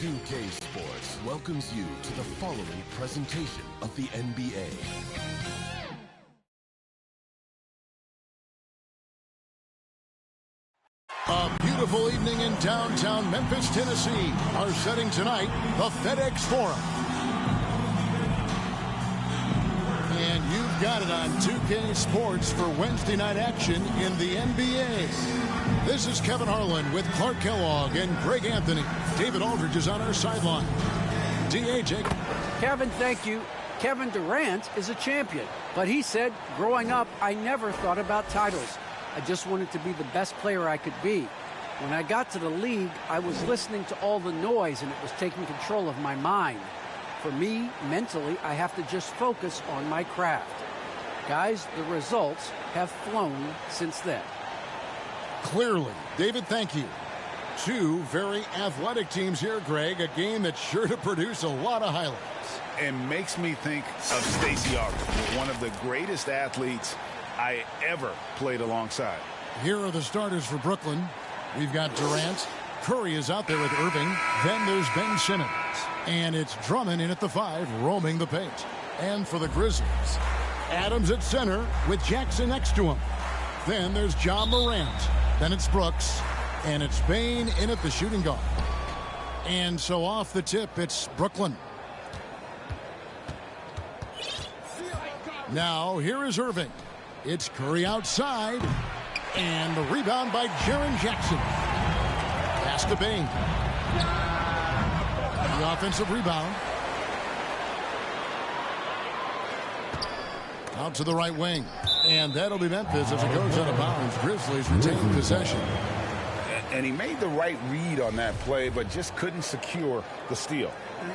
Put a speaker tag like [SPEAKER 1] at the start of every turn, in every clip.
[SPEAKER 1] NBA2k Sports welcomes you to the following presentation of the NBA.
[SPEAKER 2] A beautiful evening in downtown Memphis, Tennessee. Our setting tonight, the FedEx Forum. And you've got it on 2K Sports for Wednesday night action in the NBA. This is Kevin Harlan with Clark Kellogg and Greg Anthony. David Aldridge is on our sideline. D.A. Jake.
[SPEAKER 3] Kevin, thank you. Kevin Durant is a champion, but he said, growing up, I never thought about titles. I just wanted to be the best player I could be. When I got to the league, I was listening to all the noise and it was taking control of my mind. For me, mentally, I have to just focus on my craft. Guys, the results have flown since then.
[SPEAKER 2] Clearly. David, thank you. Two very athletic teams here, Greg. A game that's sure to produce a lot of highlights.
[SPEAKER 4] It makes me think of Stacey Augmon, one of the greatest athletes I ever played alongside.
[SPEAKER 2] Here are the starters for Brooklyn. We've got Durant. Curry is out there with Irving. Then there's Ben Simmons. And it's Drummond in at the 5, roaming the paint. And for the Grizzlies, Adams at center with Jackson next to him. Then there's John Morant. Then it's Brooks. And it's Bane in at the shooting guard. And so off the tip, it's Brooklyn. Now, here is Irving. It's Curry outside. And the rebound by Jaren Jackson. Pass to Bane. The offensive rebound. Out to the right wing. And that'll be Memphis as it goes out of bounds. Grizzlies retain possession.
[SPEAKER 4] And he made the right read on that play, but just couldn't secure the steal.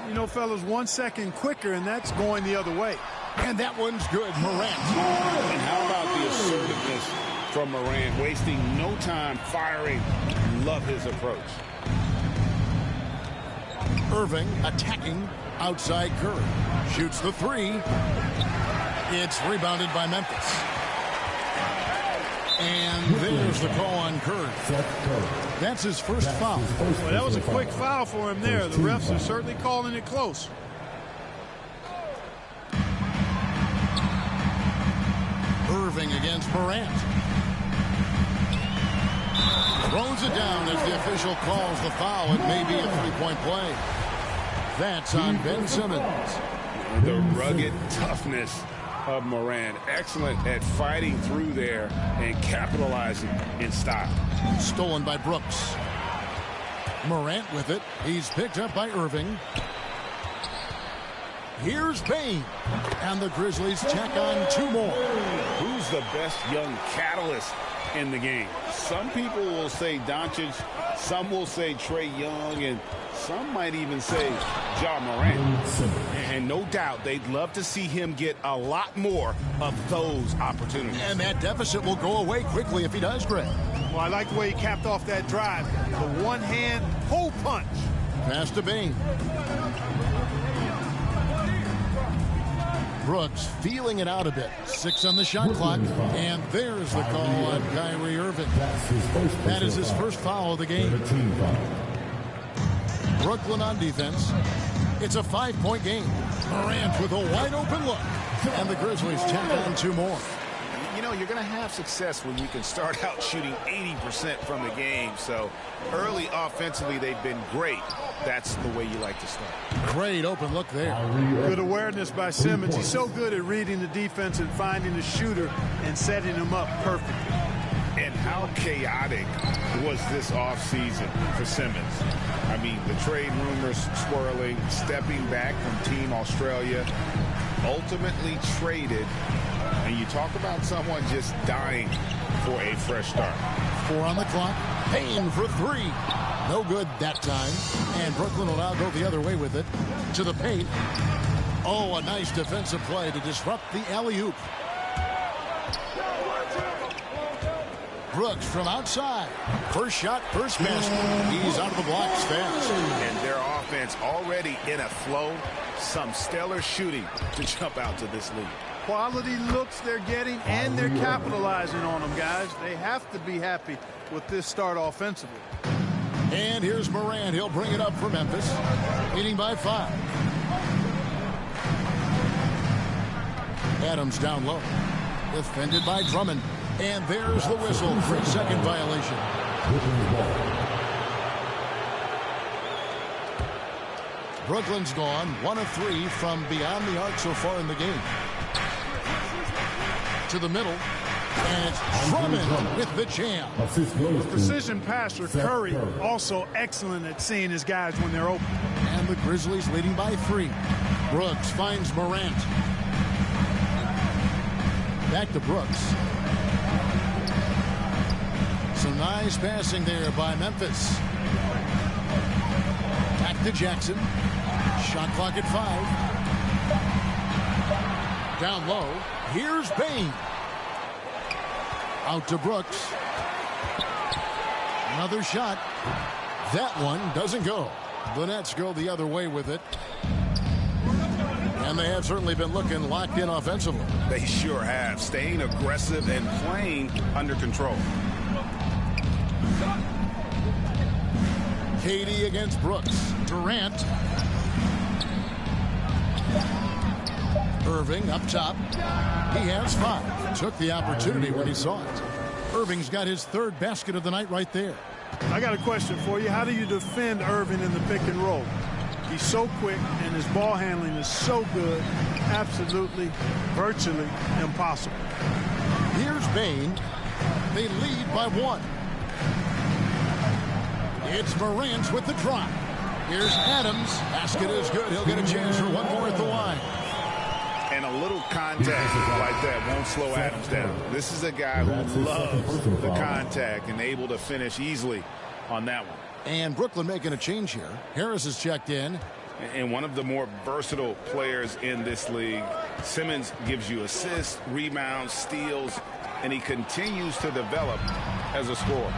[SPEAKER 5] You know, fellas, 1 second quicker, and that's going the other way.
[SPEAKER 2] And that one's good. Morant.
[SPEAKER 4] And how about the assertiveness from Morant, wasting no time firing? Love his approach.
[SPEAKER 2] Irving attacking outside Curry. Shoots the 3. It's rebounded by Memphis. And there's the call on Curry. That's his first foul.
[SPEAKER 5] Well, that was a quick foul for him there. The refs are certainly calling it close.
[SPEAKER 2] Irving against Morant. Throws it down as the official calls the foul. It may be a three-point play. That's on Ben Simmons.
[SPEAKER 4] The rugged toughness of Morant. Excellent at fighting through there and capitalizing in style.
[SPEAKER 2] Stolen by Brooks. Morant with it. He's picked up by Irving. Here's Bane. And the Grizzlies tack on 2 more.
[SPEAKER 4] Who's the best young catalyst in the game? Some people will say Doncic, some will say Trae Young, and some might even say Ja Morant. And no doubt they'd love to see him get a lot more of those opportunities.
[SPEAKER 2] And that deficit will go away quickly if he does, Greg.
[SPEAKER 5] Well, I like the way he capped off that drive. The one-hand pull punch.
[SPEAKER 2] Pass to Bane. Brooks feeling it out a bit. 6 on the shot clock. And there's the call on Kyrie Irving. That is his first foul of the game. Brooklyn on defense. It's a 5-point game. Morant with a wide open look. And the Grizzlies tack on 2 more.
[SPEAKER 4] You know, you're going to have success when you can start out shooting 80% from the game. So early offensively, they've been great. That's the way you like to start.
[SPEAKER 2] Great open look there.
[SPEAKER 5] Good awareness by Simmons. He's so good at reading the defense and finding the shooter and setting him up perfectly.
[SPEAKER 4] And how chaotic was this offseason for Simmons? I mean, the trade rumors swirling, stepping back from Team Australia, ultimately traded. And you talk about someone just dying for a fresh start.
[SPEAKER 2] 4 on the clock. Payne for 3. No good that time. And Brooklyn will now go the other way with it. To the paint. Oh, a nice defensive play to disrupt the alley-oop. Brooks from outside. First shot, first basket. He's out of the blocks fast.
[SPEAKER 4] And their offense already in a flow. Some stellar shooting to jump out to this lead.
[SPEAKER 5] Quality looks they're getting, and they're capitalizing on them, guys. They have to be happy with this start offensively.
[SPEAKER 2] And here's Morant. He'll bring it up for Memphis, leading by 5. Adams down low. Defended by Drummond. And there's the whistle. 3-second violation. Brooklyn's gone 1 of 3 from beyond the arc so far in the game. To the middle. And it's Drummond with the jam.
[SPEAKER 5] Precision passer Curry also excellent at seeing his guys when they're open.
[SPEAKER 2] And the Grizzlies leading by 3. Brooks finds Morant. Back to Brooks. Some nice passing there by Memphis. Back to Jackson. Shot clock at 5. Down low. Here's Bane. Out to Brooks. Another shot. That one doesn't go. The Nets go the other way with it. And they have certainly been looking locked in offensively.
[SPEAKER 4] They sure have. Staying aggressive and playing under control.
[SPEAKER 2] KD against Brooks. Durant. Irving up top. He has 5. Took the opportunity when he saw it. Irving's got his 3rd basket of the night right there.
[SPEAKER 5] I got a question for you. How do you defend Irving in the pick and roll? He's so quick and his ball handling is so good. Absolutely, virtually impossible.
[SPEAKER 2] Here's Bane. They lead by 1. It's Morant with the drive. Here's Adams. Basket is good. He'll get a chance for one more at the line.
[SPEAKER 4] And a little contact like that won't slow Adams down. This is a guy who loves the contact and able to finish easily on that one.
[SPEAKER 2] And Brooklyn making a change here. Harris has checked in.
[SPEAKER 4] And one of the more versatile players in this league. Simmons gives you assists, rebounds, steals, and he continues to develop as a scorer.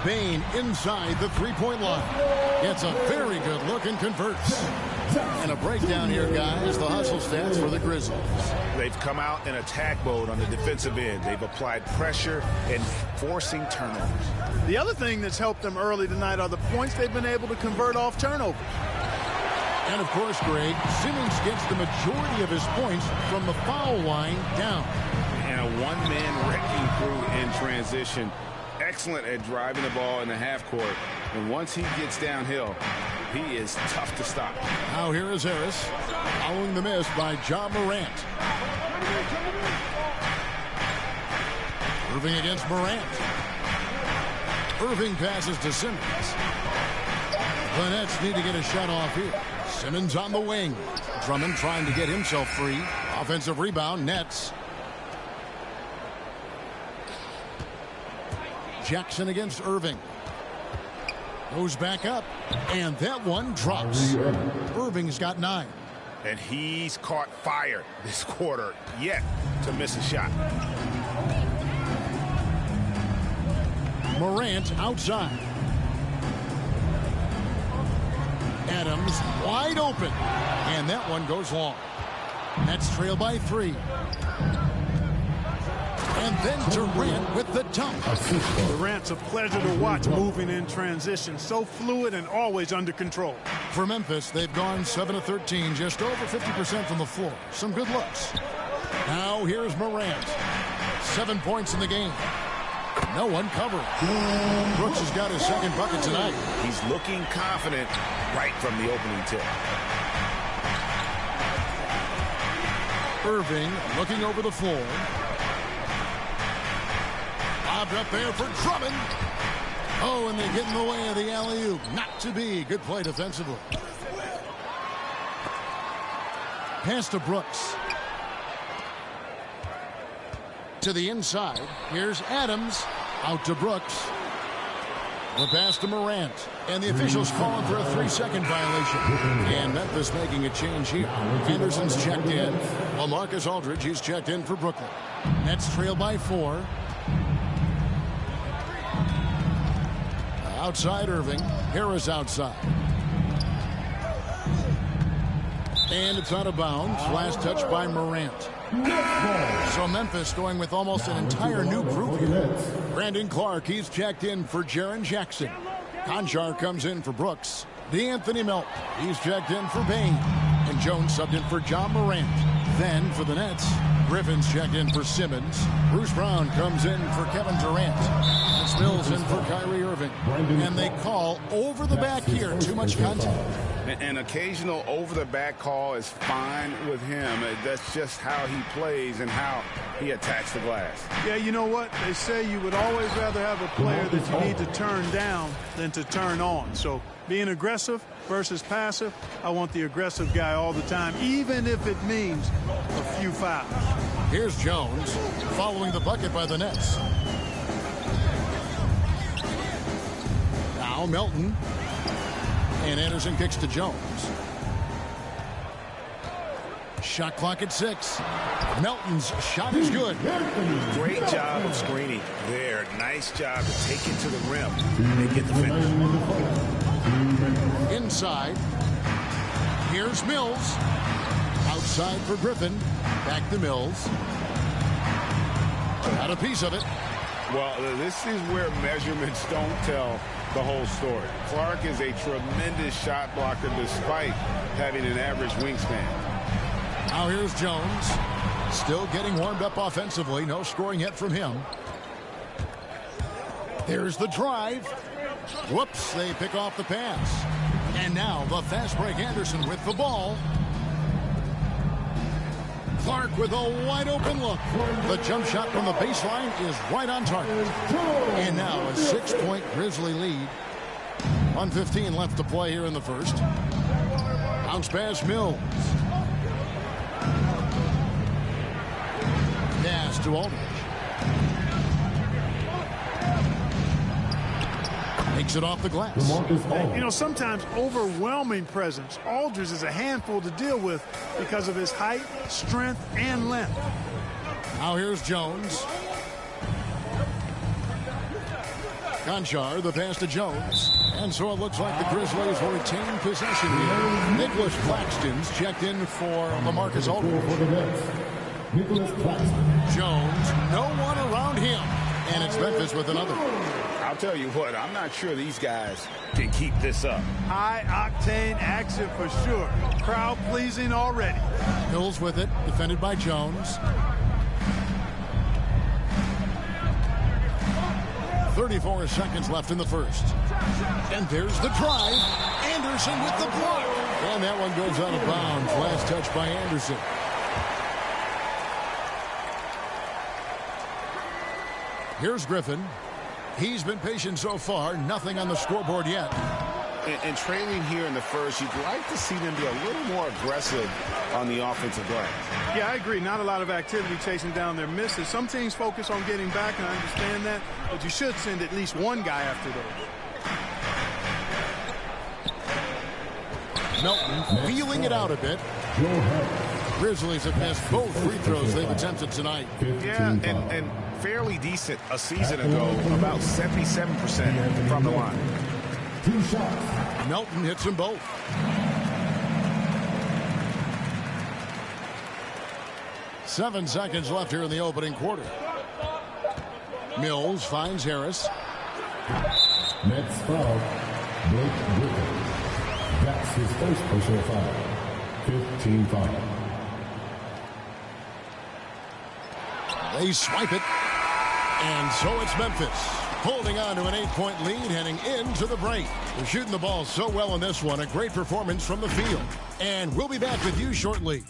[SPEAKER 2] Bane inside the three-point line. Gets a very good look and converts. And a breakdown here, guys. The hustle stats for the Grizzlies.
[SPEAKER 4] They've come out in attack mode on the defensive end. They've applied pressure and forcing turnovers.
[SPEAKER 5] The other thing that's helped them early tonight are the points they've been able to convert off turnovers.
[SPEAKER 2] And, of course, Greg, Simmons gets the majority of his points from the foul line down.
[SPEAKER 4] And a one-man wrecking crew in transition. Excellent at driving the ball in the half court. And once he gets downhill, he is tough to stop.
[SPEAKER 2] Now here is Harris, following the miss by Ja Morant. Irving against Morant. Irving passes to Simmons. The Nets need to get a shot off here. Simmons on the wing. Drummond trying to get himself free. Offensive rebound, Nets. Jackson against Irving. Goes back up. And that one drops. Irving's got 9.
[SPEAKER 4] And he's caught fire this quarter, yet to miss a shot.
[SPEAKER 2] Morant outside. Adams wide open. And that one goes long. Nets trail by 3. And then Durant with the dunk.
[SPEAKER 5] Durant's a pleasure to watch moving in transition. So fluid and always under control.
[SPEAKER 2] For Memphis, they've gone 7 of 13, just over 50% from the floor. Some good looks. Now here's Morant. 7 points in the game. No one covering. Brooks has got his 2nd bucket tonight.
[SPEAKER 4] He's looking confident right from the opening tip.
[SPEAKER 2] Irving looking over the floor. Lobbed up there for Drummond. Oh, and they get in the way of the alley-oop. Not to be. Good play defensively. Pass to Brooks. To the inside. Here's Adams. Out to Brooks. The pass to Morant. And the officials calling for a 3-second violation. And Memphis making a change here. Anderson's checked in. Well, Marcus Aldridge, he's checked in for Brooklyn. Nets trail by 4. Outside Irving. Harris outside. And it's out of bounds. Last touch by Morant. So Memphis going with almost an entire new group here. Brandon Clark, he's checked in for Jaren Jackson. Conchar comes in for Brooks. D'Anthony Melton, he's checked in for Bain. And Jones subbed in for John Morant. Then for the Nets, Griffin's checked in for Simmons. Bruce Brown comes in for Kevin Durant. And Spills in for Kyrie Irving. And they call over the back here. Too much contact.
[SPEAKER 4] An occasional over-the-back call is fine with him. That's just how he plays and how he attacks the glass.
[SPEAKER 5] Yeah, you know what? They say you would always rather have a player that you need to turn down than to turn on. So being aggressive versus passive, I want the aggressive guy all the time, even if it means a few fouls.
[SPEAKER 2] Here's Jones following the bucket by the Nets. Now Melton. And Anderson kicks to Jones. Shot clock at 6. Melton's shot is good.
[SPEAKER 4] Great job of screening there. Nice job to take it to the rim and get the finish.
[SPEAKER 2] Inside. Here's Mills. Outside for Griffin. Back to Mills. Got a piece of it.
[SPEAKER 4] Well, this is where measurements don't tell the whole story. Clark is a tremendous shot blocker despite having an average wingspan.
[SPEAKER 2] Now here's Jones. Still getting warmed up offensively. No scoring yet from him. There's the drive. Whoops, they pick off the pass. And now the fast break Anderson with the ball. Clark with a wide open look. The jump shot from the baseline is right on target. And now a 6-point Grizzly lead. 1:15 left to play here in the first. Bounce pass Mills. Pass to Aldridge. Makes it off the glass.
[SPEAKER 5] You know, sometimes overwhelming presence. Aldridge is a handful to deal with because of his height, strength, and length.
[SPEAKER 2] Now here's Jones. Conchar, the pass to Jones. And so it looks like the Grizzlies will retain possession here. Nicholas Claxton's checked in for LaMarcus Aldridge. Jones, no one around him. And it's Memphis with another.
[SPEAKER 4] I'll tell you what, I'm not sure these guys can keep this up.
[SPEAKER 5] High-octane action for sure. Crowd-pleasing already.
[SPEAKER 2] Mills with it, defended by Jones. 34 seconds left in the first. And there's the drive. Anderson with the block. And that one goes out of bounds. Last touch by Anderson. Here's Griffin. He's been patient so far. Nothing on the scoreboard yet.
[SPEAKER 4] And trailing here in the first, you'd like to see them be a little more aggressive on the offensive glass.
[SPEAKER 5] Yeah, I agree. Not a lot of activity chasing down their misses. Some teams focus on getting back, and I understand that. But you should send at least one guy after those.
[SPEAKER 2] Melton feeling it out a bit. Grizzlies have missed both free throws they've attempted tonight.
[SPEAKER 4] Yeah, and fairly decent a season ago, about 77% from the line.
[SPEAKER 2] Melton hits them both. Seven seconds left here in the opening quarter. Mills finds Harris.
[SPEAKER 6] Next foul, Blake Griffin. That's his first personal foul. 15 foul.
[SPEAKER 2] They swipe it. And so it's Memphis holding on to an 8-point lead heading into the break. They're shooting the ball so well in this one. A great performance from the field. And we'll be back with you shortly.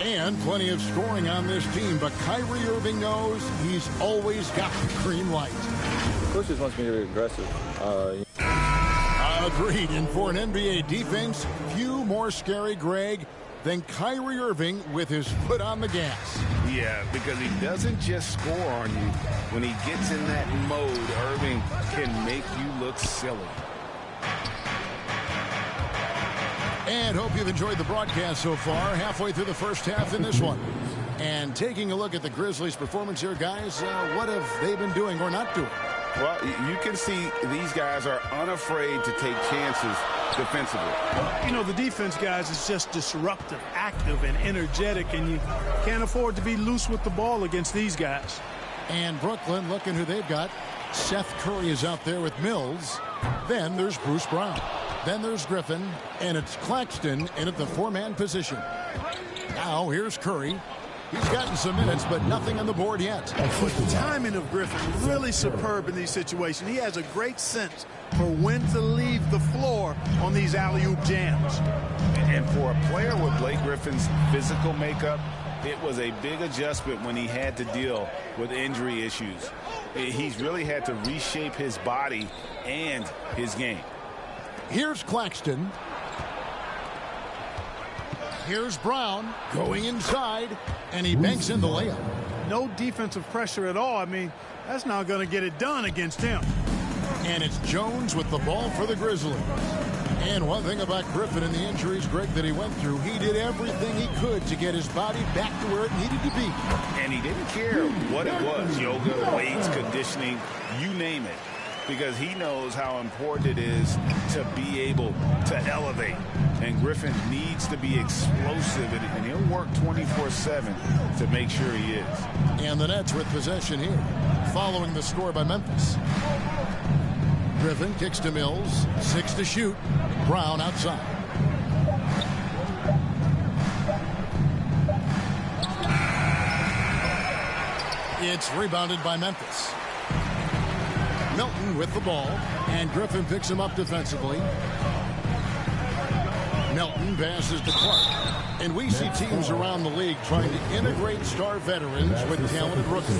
[SPEAKER 2] And plenty of scoring on this team, but Kyrie Irving knows he's always got the green light.
[SPEAKER 7] Coach just wants me to be aggressive.
[SPEAKER 2] Agreed. And for an NBA defense, few more scary, Greg, than Kyrie Irving with his foot on the gas.
[SPEAKER 4] Yeah, because he doesn't just score on you. When he gets in that mode, Irving can make you look silly.
[SPEAKER 2] And hope you've enjoyed the broadcast so far. Halfway through the first half in this one. And taking a look at the Grizzlies' performance here, guys, what have they been doing or not doing?
[SPEAKER 4] Well, you can see these guys are unafraid to take chances defensively.
[SPEAKER 5] You know, the defense, guys, is just disruptive, active, and energetic, and you can't afford to be loose with the ball against these guys.
[SPEAKER 2] And Brooklyn, looking who they've got. Seth Curry is out there with Mills. Then there's Bruce Brown. Then there's Griffin, and it's Claxton in at the four-man position. Now here's Curry. He's gotten some minutes, but nothing on the board yet.
[SPEAKER 5] The timing of Griffin really superb in these situations. He has a great sense for when to leave the floor on these alley-oop jams.
[SPEAKER 4] And for a player with Blake Griffin's physical makeup, it was a big adjustment when he had to deal with injury issues. He's really had to reshape his body and his game.
[SPEAKER 2] Here's Claxton. Here's Brown going inside, and he banks in the layup.
[SPEAKER 5] No defensive pressure at all. I mean, that's not going to get it done against him.
[SPEAKER 2] And it's Jones with the ball for the Grizzlies. And one thing about Griffin and the injuries, Greg, that he went through, he did everything he could to get his body back to where it needed to be.
[SPEAKER 4] And he didn't care what it was, yoga, weights, conditioning, you name it, because he knows how important it is to be able to elevate. And Griffin needs to be explosive, and he'll work 24/7 to make sure he is.
[SPEAKER 2] And the Nets with possession here, following the score by Memphis. Griffin kicks to Mills, 6 to shoot. Brown outside. It's rebounded by Memphis. Milton with the ball, and Griffin picks him up defensively. Milton passes to Clark. And we see teams around the league trying to integrate star veterans with talented rookies.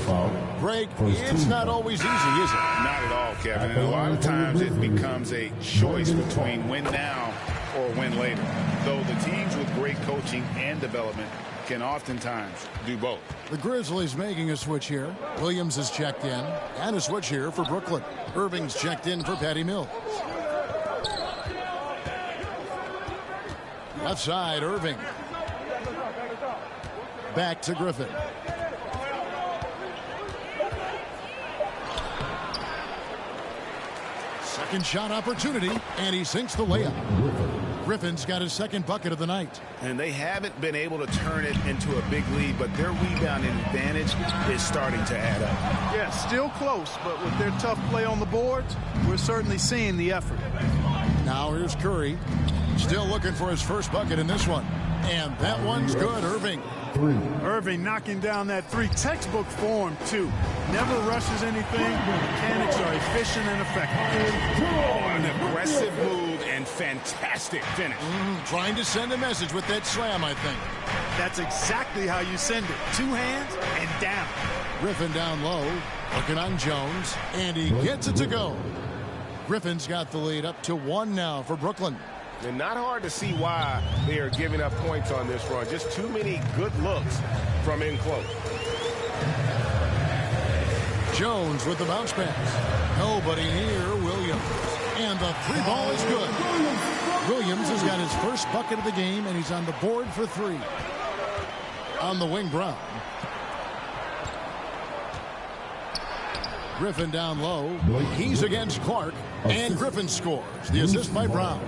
[SPEAKER 2] Greg, it's not always easy, is it?
[SPEAKER 4] Not at all, Kevin. And a lot of times it becomes a choice between win now or win later. Though the teams with great coaching and development can oftentimes do both.
[SPEAKER 2] The Grizzlies making a switch here. Williams is checked in. And a switch here for Brooklyn. Irving's checked in for Patty Mills. Left side, Irving. Back to Griffin. Second shot opportunity, and he sinks the layup. Griffin's got his second bucket of the night.
[SPEAKER 4] And they haven't been able to turn it into a big lead, but their rebounding advantage is starting to add up.
[SPEAKER 5] Yeah, still close, but with their tough play on the boards, we're certainly seeing the effort.
[SPEAKER 2] Now here's Curry. Still looking for his first bucket in this one. And that one's good, Irving.
[SPEAKER 5] Irving knocking down that three. Textbook form, too. Never rushes anything. Mechanics are efficient and effective.
[SPEAKER 4] Oh, an aggressive move and fantastic finish.
[SPEAKER 2] Trying to send a message with that slam, I think.
[SPEAKER 5] That's exactly how you send it. Two hands and down.
[SPEAKER 2] Griffin down low. Looking on Jones. And he gets it to go. Griffin's got the lead up to 1 now for Brooklyn.
[SPEAKER 8] And not hard to see why they are giving up points on this run. Just too many good looks from in close.
[SPEAKER 2] Jones with the bounce pass. Nobody near Williams. And the three ball is good. Williams has got his first bucket of the game, and he's on the board for 3. On the wing, Brown. Griffin down low. He's against Clark, and Griffin scores. The assist by Brown.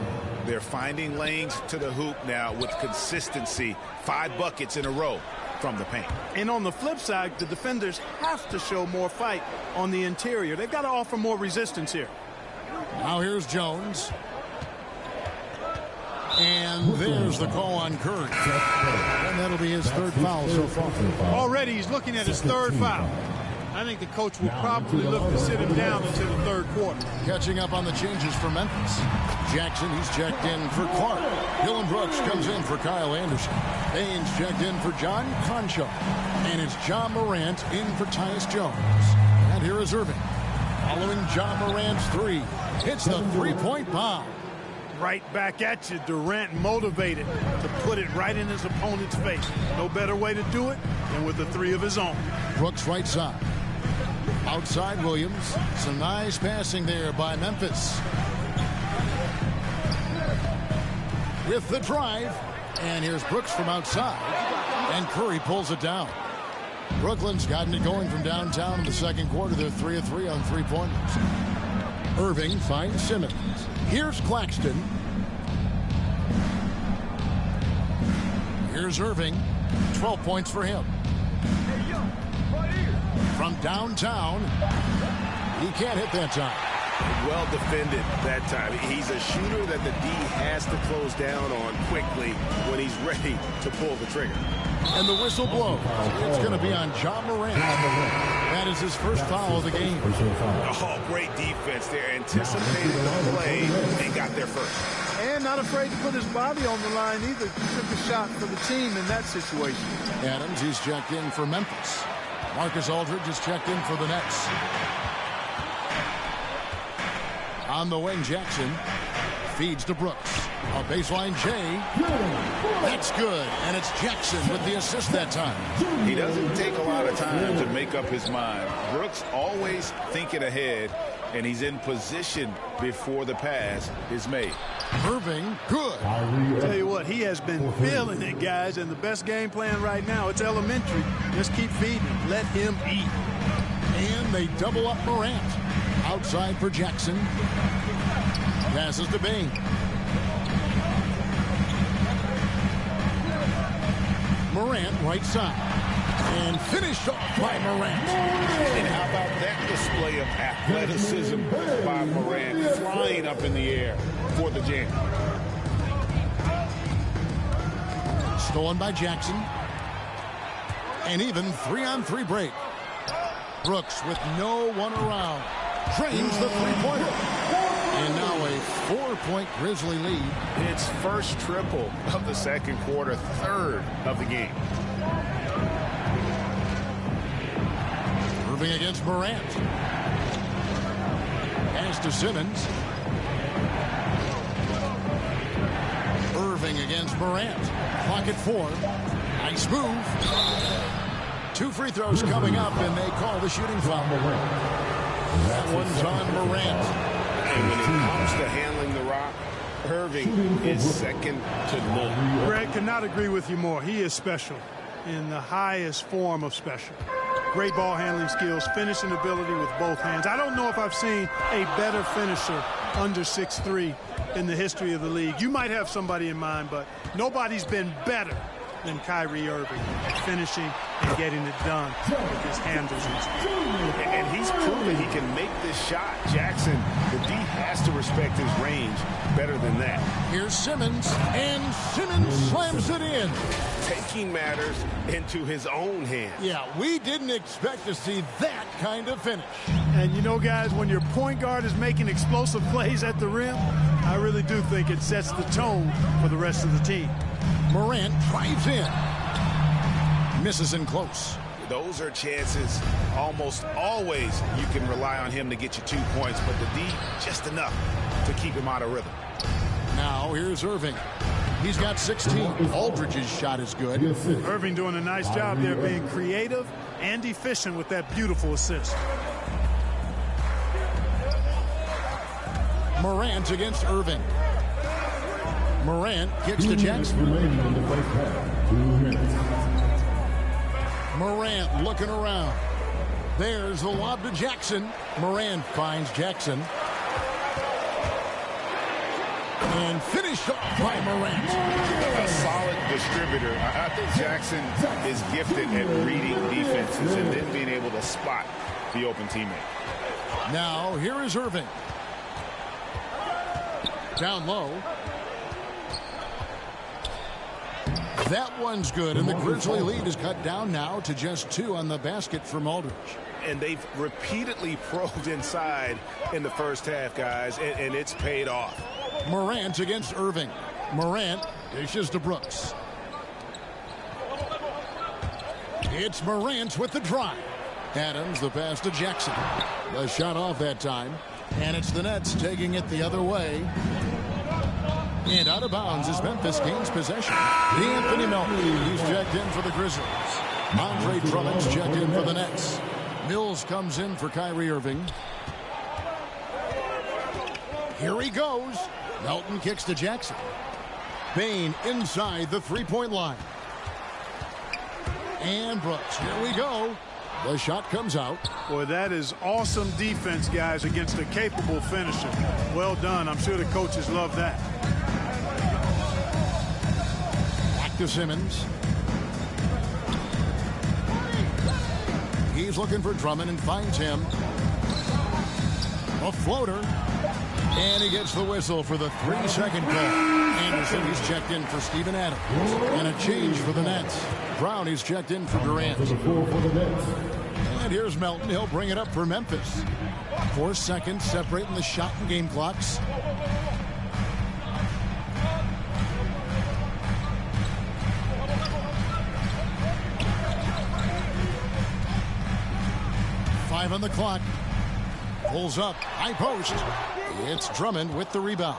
[SPEAKER 4] They're finding lanes to the hoop now with consistency. 5 buckets in a row from the paint.
[SPEAKER 5] And on the flip side, the defenders have to show more fight on the interior. They've got to offer more resistance here.
[SPEAKER 2] Now here's Jones. And there's the call on Curry. And that'll be his 3rd foul so far.
[SPEAKER 5] Already he's looking at his 3rd foul. I think the coach will probably look to sit him down until the 3rd quarter.
[SPEAKER 2] Catching up on the changes for Memphis. Jackson, he's checked in for Clark. Dylan Brooks comes in for Kyle Anderson. Baines checked in for John Concho. And it's John Morant in for Tyus Jones. And here is Irving. Following John Morant's 3. Hits the 3-point bomb.
[SPEAKER 5] Right back at you. Durant motivated to put it right in his opponent's face. No better way to do it than with the 3 of his own.
[SPEAKER 2] Brooks right side. Outside Williams. Some nice passing there by Memphis. with the drive. And here's Brooks from outside. And Curry pulls it down. Brooklyn's gotten it going from downtown in the second quarter. They're 3 of 3 on three-pointers. Irving finds Simmons. Here's Claxton. Here's Irving. 12 points for him. From downtown, he can't hit that time.
[SPEAKER 8] Well defended that time. He's a shooter that the D has to close down on quickly when he's ready to pull the trigger.
[SPEAKER 2] And the whistle blows. It's going to be on John Morant. That is his first foul of the game.
[SPEAKER 8] Oh, great defense there. Anticipated the play and got there first.
[SPEAKER 5] And not afraid to put his body on the line either. He took a shot for the team in that situation.
[SPEAKER 2] Adams, he's checked in for Memphis. Marcus Aldridge is checked in for the Nets. On the wing, Jackson feeds to Brooks. A baseline J. That's good. And it's Jackson with the assist that time.
[SPEAKER 4] He doesn't take a lot of time to make up his mind. Brooks always thinking ahead, and he's in position before the pass is made.
[SPEAKER 2] Irving, good.
[SPEAKER 5] I'll tell you what, he has been feeling it, guys, and the best game plan right now, it's elementary. Just keep feeding him. Let him eat.
[SPEAKER 2] And they double up Morant. Outside for Jackson. Passes to Bain. Morant right side. And finished off by Morant.
[SPEAKER 4] And how about that display of athleticism by Morant, flying up in the air for the jam.
[SPEAKER 2] Stolen by Jackson. And even 3-on-3 break. Brooks with no one around. Drains the three-pointer. And now a 4-point Grizzly lead.
[SPEAKER 4] It's first triple of the second quarter, third of the game.
[SPEAKER 2] Irving against Morant. Pass to Simmons. Irving against Morant. Clock at 4. Nice move. 2 free throws coming up, and they call the shooting foul. That one's on Morant.
[SPEAKER 4] And when it comes to handling the rock, Irving is second to none.
[SPEAKER 5] Greg, cannot agree with you more. He is special in the highest form of special. Great ball handling skills, finishing ability with both hands. I don't know if I've seen a better finisher under 6'3" in the history of the league. You might have somebody in mind, but nobody's been better than Kyrie Irving, finishing and getting it done with his handles.
[SPEAKER 4] And he's proven he can make this shot. Jackson, the D has to respect his range better than that.
[SPEAKER 2] Here's Simmons, and Simmons slams it in.
[SPEAKER 8] Taking matters into his own hands.
[SPEAKER 2] Yeah, we didn't expect to see that kind of finish.
[SPEAKER 5] And you know, guys, when your point guard is making explosive plays at the rim, I really do think it sets the tone for the rest of the team.
[SPEAKER 2] Morant drives in. Misses in close.
[SPEAKER 4] Those are chances almost always you can rely on him to get you 2 points, but the D just enough to keep him out of rhythm.
[SPEAKER 2] Now here's Irving. He's got 16. Aldridge's shot is good.
[SPEAKER 5] Irving doing a nice job there, being creative and efficient with that beautiful assist.
[SPEAKER 2] Morant against Irving. Morant kicks to Jackson. Morant looking around. There's the lob to Jackson. Morant finds Jackson. And finished off by Morant.
[SPEAKER 4] A solid distributor. I think Jackson is gifted at reading defenses and then being able to spot the open teammate.
[SPEAKER 2] Now here is Irving. Down low. That one's good, and the Grizzly lead is cut down now to just 2 on the basket from Aldridge.
[SPEAKER 8] And they've repeatedly probed inside in the first half, guys, and it's paid off.
[SPEAKER 2] Morant against Irving. Morant dishes to Brooks. It's Morant with the drive. Adams, the pass to Jackson. The shot off that time. And it's the Nets taking it the other way. And out of bounds as Memphis gains possession. Anthony Melton, he's checked in for the Grizzlies. Andre Drummond's checked in for the Nets. Mills comes in for Kyrie Irving. Here he goes. Melton kicks to Jackson. Bane inside the three-point line. And Brooks, here we go. The shot comes out.
[SPEAKER 5] Boy, that is awesome defense, guys, against a capable finisher. Well done. I'm sure the coaches love that.
[SPEAKER 2] Back to Simmons. He's looking for Drummond and finds him. A floater. And he gets the whistle for the 3-second call. Anderson is checked in for Steven Adams. And a change for the Nets. Brown is checked in for Durant. And here's Melton. He'll bring it up for Memphis. 4 seconds separating the shot and game clocks. Five on the clock. Pulls up. High post. It's Drummond with the rebound.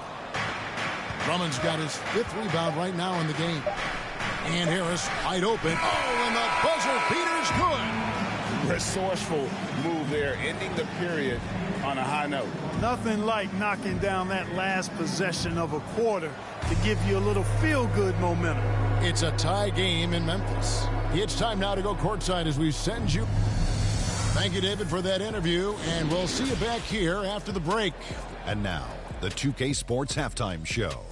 [SPEAKER 2] Drummond's got his 5th rebound right now in the game. And Harris wide open. Oh, and the buzzer beater's good.
[SPEAKER 4] Resourceful move there, ending the period on a high note.
[SPEAKER 5] Nothing like knocking down that last possession of a quarter to give you a little feel-good momentum.
[SPEAKER 2] It's a tie game in Memphis. It's time now to go courtside as we send you. Thank you, David, for that interview, and we'll see you back here after the break.
[SPEAKER 1] And now, the 2K Sports Halftime Show.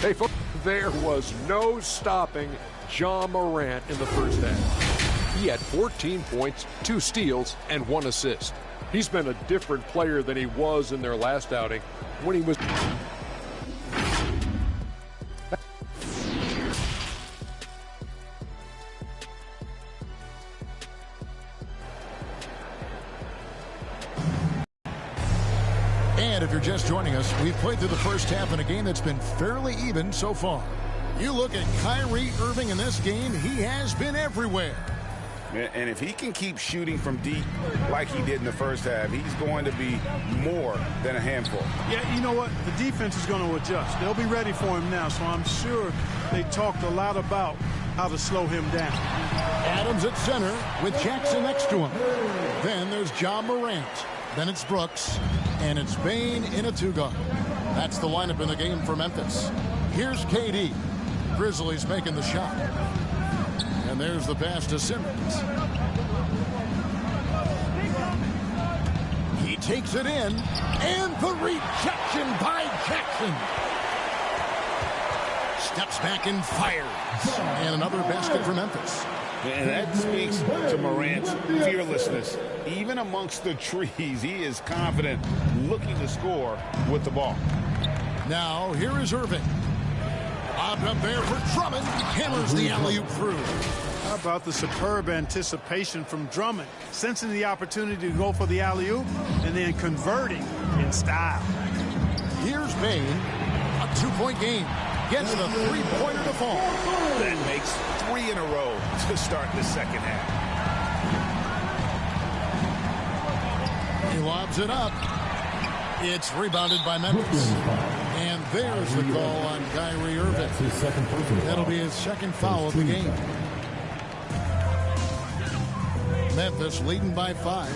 [SPEAKER 9] Hey, folks, there was no stopping Ja Morant in the first half. He had 14 points, 2 steals, and 1 assist. He's been a different player than he was in their last outing when he was...
[SPEAKER 2] And if you're just joining us, we've played through the first half in a game that's been fairly even so far. You look at Kyrie Irving in this game, he has been everywhere.
[SPEAKER 4] And if he can keep shooting from deep like he did in the first half, he's going to be more than a handful.
[SPEAKER 5] Yeah, you know what? The defense is going to adjust. They'll be ready for him now, so I'm sure they talked a lot about how to slow him down.
[SPEAKER 2] Adams at center with Jackson next to him. Then there's Ja Morant. Then it's Brooks. And it's Bane in a 2-guard. That's the lineup in the game for Memphis. Here's KD. Grizzlies making the shot. And there's the pass to Simmons. He takes it in. And the rejection by Jackson. Steps back and fires. And another basket for Memphis.
[SPEAKER 4] And that speaks to Morant's fearlessness. Even amongst the trees, he is confident, looking to score with the ball.
[SPEAKER 2] Now, here is Irving. Lobbed up there for Drummond. Hammers the alley-oop through.
[SPEAKER 5] How about the superb anticipation from Drummond, sensing the opportunity to go for the alley-oop and then converting in style.
[SPEAKER 2] Here's Bane. A 2-point game. Gets the 3-pointer to fall.
[SPEAKER 4] That makes 3 in a row to start the second half.
[SPEAKER 2] He lobs it up. It's rebounded by Memphis. And there's the call on Kyrie Irving. That'll be his 2nd foul of the game. Memphis leading by 5.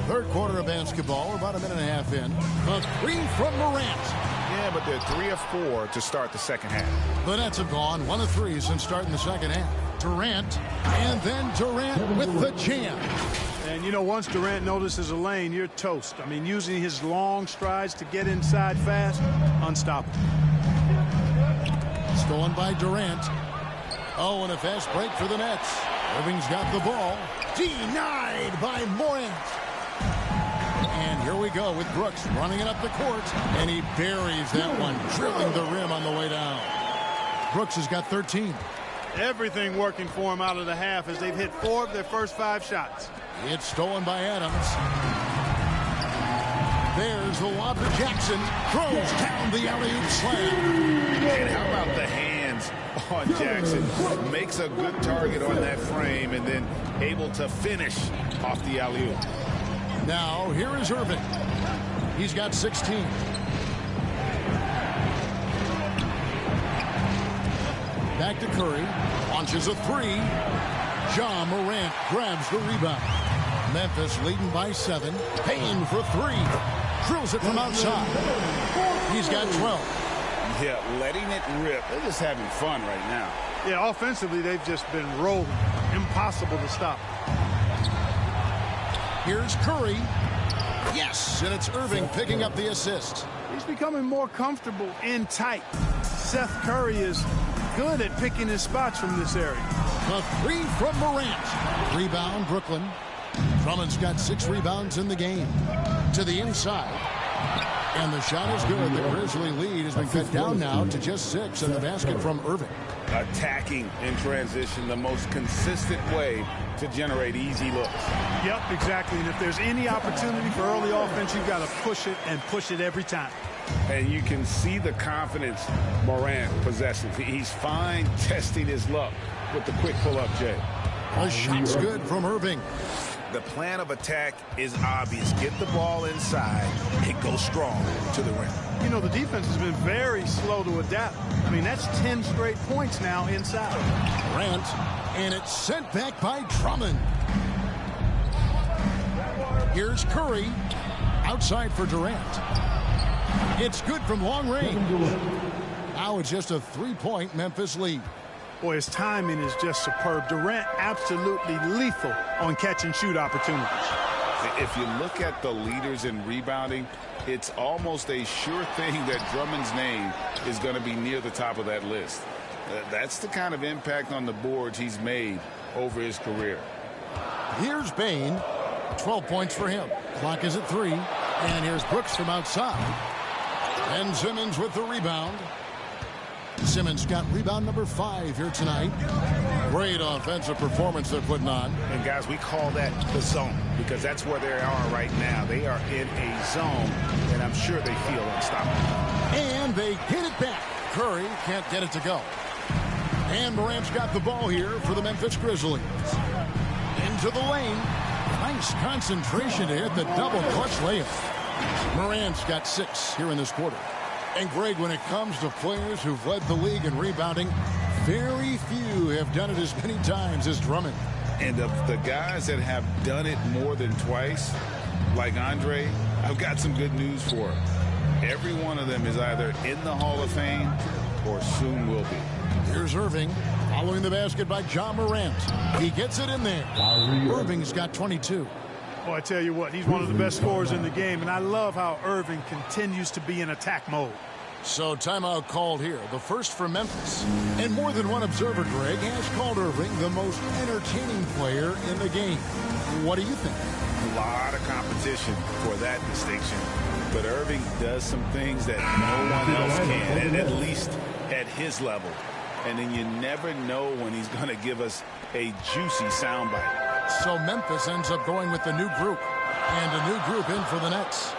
[SPEAKER 2] 3rd quarter of basketball, about a minute and a half in. A 3 from Morant.
[SPEAKER 4] Yeah, but they're 3 of 4 to start the second half.
[SPEAKER 2] The Nets have gone 1 of 3 since starting the second half. Durant, and then Durant with the jam.
[SPEAKER 5] And, you know, once Durant notices a lane, you're toast. I mean, using his long strides to get inside fast, unstoppable.
[SPEAKER 2] Stolen by Durant. Oh, and a fast break for the Nets. Irving's got the ball. Denied by Morant. And here we go with Brooks running it up the court. And he buries that one, drilling the rim on the way down. Brooks has got 13.
[SPEAKER 5] Everything working for him out of the half as they've hit 4 of their first 5 shots.
[SPEAKER 2] It's stolen by Adams. There's the lob to Jackson. Throws down the alley-oop slam.
[SPEAKER 4] And how about the hands on Jackson? Makes a good target on that frame and then able to finish off the alley-oop.
[SPEAKER 2] Now, here is Irving. He's got 16. Back to Curry. Launches a 3. Ja Morant grabs the rebound. Memphis leading by 7. Payne for 3. Drills it from outside. He's got 12.
[SPEAKER 4] Yeah, letting it rip. They're just having fun right now.
[SPEAKER 5] Yeah, offensively, they've just been rolling. Impossible to stop.
[SPEAKER 2] Here's Curry. Yes, and it's Irving picking up the assist.
[SPEAKER 5] He's becoming more comfortable in tight. Seth Curry is good at picking his spots from this area.
[SPEAKER 2] The three from Morant. Rebound, Brooklyn. Drummond's got 6 rebounds in the game. To the inside. And the shot is good. The Grizzly lead has been cut down now to just 6, and the basket from Irving.
[SPEAKER 4] Attacking in transition, the most consistent way to generate easy looks.
[SPEAKER 5] Yep, exactly. And if there's any opportunity for early offense, you've got to push it and push it every time.
[SPEAKER 4] And you can see the confidence Morant possesses. He's fine testing his luck with the quick pull-up, Jay.
[SPEAKER 2] The shot's good from Irving.
[SPEAKER 8] The plan of attack is obvious. Get the ball inside and go strong to the rim.
[SPEAKER 5] You know, the defense has been very slow to adapt. I mean, that's 10 straight points now inside.
[SPEAKER 2] Durant, and it's sent back by Drummond. Here's Curry. Outside for Durant. It's good from long range. Now it's just a 3-point Memphis lead.
[SPEAKER 5] Boy, his timing is just superb. Durant absolutely lethal on catch-and-shoot opportunities.
[SPEAKER 4] If you look at the leaders in rebounding, it's almost a sure thing that Drummond's name is going to be near the top of that list. That's the kind of impact on the boards he's made over his career.
[SPEAKER 2] Here's Bain. 12 points for him. Clock is at 3. And here's Brooks from outside. And Simmons with the rebound. Simmons got rebound number 5 here tonight. Great offensive performance they're putting on.
[SPEAKER 4] And guys, we call that the zone because that's where they are right now. They are in a zone, and I'm sure they feel unstoppable.
[SPEAKER 2] And they get it back. Curry can't get it to go. And Morant's got the ball here for the Memphis Grizzlies. Into the lane. Nice concentration to hit the double clutch layup. Morant's got 6 here in this quarter. And Greg, when it comes to players who've led the league in rebounding, very few have done it as many times as Drummond.
[SPEAKER 4] And of the guys that have done it more than twice, like Andre, I've got some good news for him. Every one of them is either in the Hall of Fame or soon will be.
[SPEAKER 2] Here's Irving following the basket by John Morant. He gets it in there. Irving's got 22.
[SPEAKER 5] Well, I tell you what, he's one of the best scorers in the game, and I love how Irving continues to be in attack mode.
[SPEAKER 2] So timeout called here, the first for Memphis. And more than one observer, Greg, has called Irving the most entertaining player in the game. What do you think?
[SPEAKER 4] A lot of competition for that distinction. But Irving does some things that no one else can, and at least at his level. And then you never know when he's going to give us a juicy soundbite.
[SPEAKER 2] So Memphis ends up going with the new group. And a new group in for the Nets.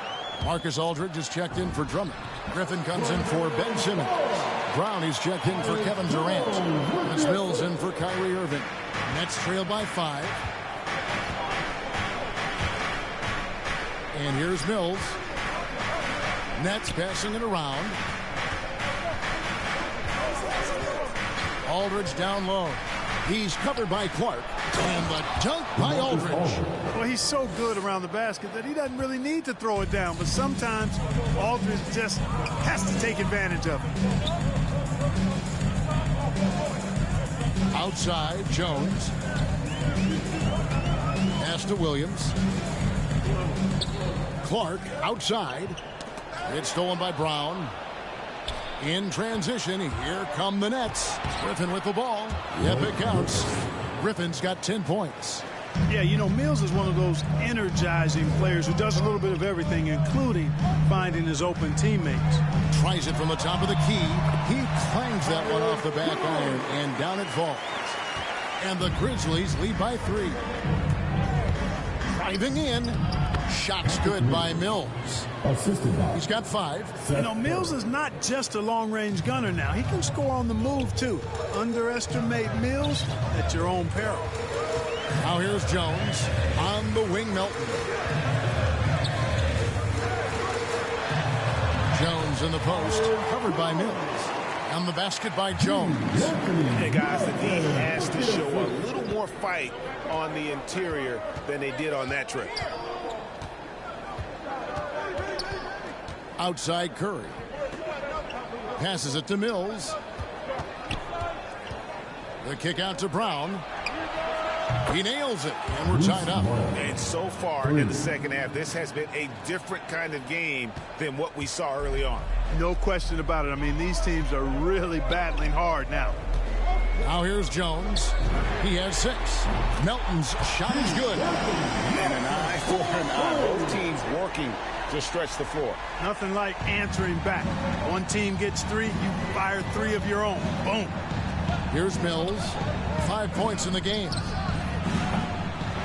[SPEAKER 2] Marcus Aldridge has checked in for Drummond. Griffin comes in for Ben Simmons. Brown is checked in for Kevin Durant. It's Mills in for Kyrie Irving. Nets trail by 5. And here's Mills. Nets passing it around. Aldridge down low. He's covered by Clark. And the dunk by Aldridge.
[SPEAKER 5] Well, he's so good around the basket that he doesn't really need to throw it down. But sometimes Aldridge just has to take advantage of it.
[SPEAKER 2] Outside, Jones. Pass to Williams. Clark outside. It's stolen by Brown. In transition, here come the Nets. Griffin with the ball. Yep, it counts. Griffin's got 10 points.
[SPEAKER 5] Yeah, you know, Mills is one of those energizing players who does a little bit of everything, including finding his open teammates.
[SPEAKER 2] Tries it from the top of the key. He clangs that one off the back iron, and down it falls. And the Grizzlies lead by 3. Driving in. Shot's good by Mills. He's got 5.
[SPEAKER 5] You know, Mills is not just a long-range gunner now. He can score on the move, too. Underestimate Mills at your own peril.
[SPEAKER 2] Now here's Jones on the wing. Melton. Jones in the post, covered by Mills. On the basket by Jones.
[SPEAKER 8] Hey, guys, the D has to show a little more fight on the interior than they did on that trip.
[SPEAKER 2] Outside Curry. Passes it to Mills. The kick out to Brown. He nails it, and we're tied up.
[SPEAKER 4] And so far in the second half, this has been a different kind of game than what we saw early on.
[SPEAKER 5] No question about it. I mean, these teams are really battling hard now.
[SPEAKER 2] Now here's Jones. He has 6. Melton's shot is good.
[SPEAKER 4] And an eye for an eye. Both teams working to stretch the floor.
[SPEAKER 5] Nothing like answering back. One team gets 3, you fire 3 of your own. Boom.
[SPEAKER 2] Here's Mills. 5 points in the game.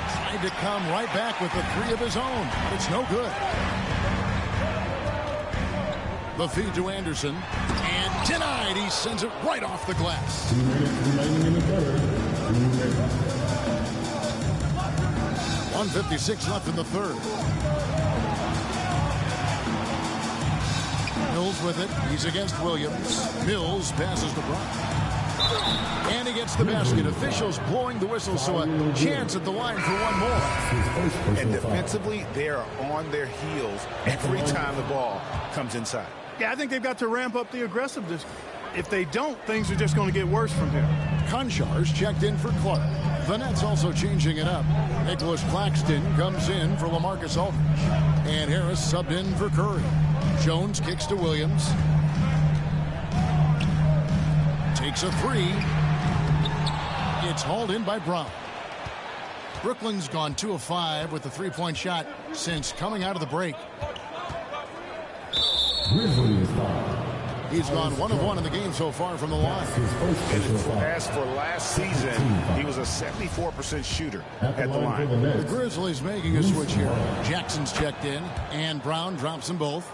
[SPEAKER 2] Tried to come right back with the 3 of his own. It's no good. The feed to Anderson. And denied. He sends it right off the glass.
[SPEAKER 6] 2 minutes remaining in the third.
[SPEAKER 2] 1:56 left in the third. Mills with it. He's against Williams. Mills passes to Brown. And he gets the basket. Officials blowing the whistle, so a chance at the line for one more.
[SPEAKER 4] And defensively, they are on their heels every time the ball comes inside.
[SPEAKER 5] Yeah, I think they've got to ramp up the aggressiveness. If they don't, things are just going to get worse from here.
[SPEAKER 2] Konchar's checked in for Clark. The Nets also changing it up. Nicholas Claxton comes in for LaMarcus Aldridge. And Harris subbed in for Curry. Jones kicks to Williams. Takes a 3. It's hauled in by Brown. Brooklyn's gone 2 of 5 with the 3-point shot since coming out of the break. He's gone 1 of 1 in the game so far from the line.
[SPEAKER 4] As for last season, he was a 74% shooter at the line.
[SPEAKER 2] The Grizzlies making a switch here. Jackson's checked in, and Brown drops them both.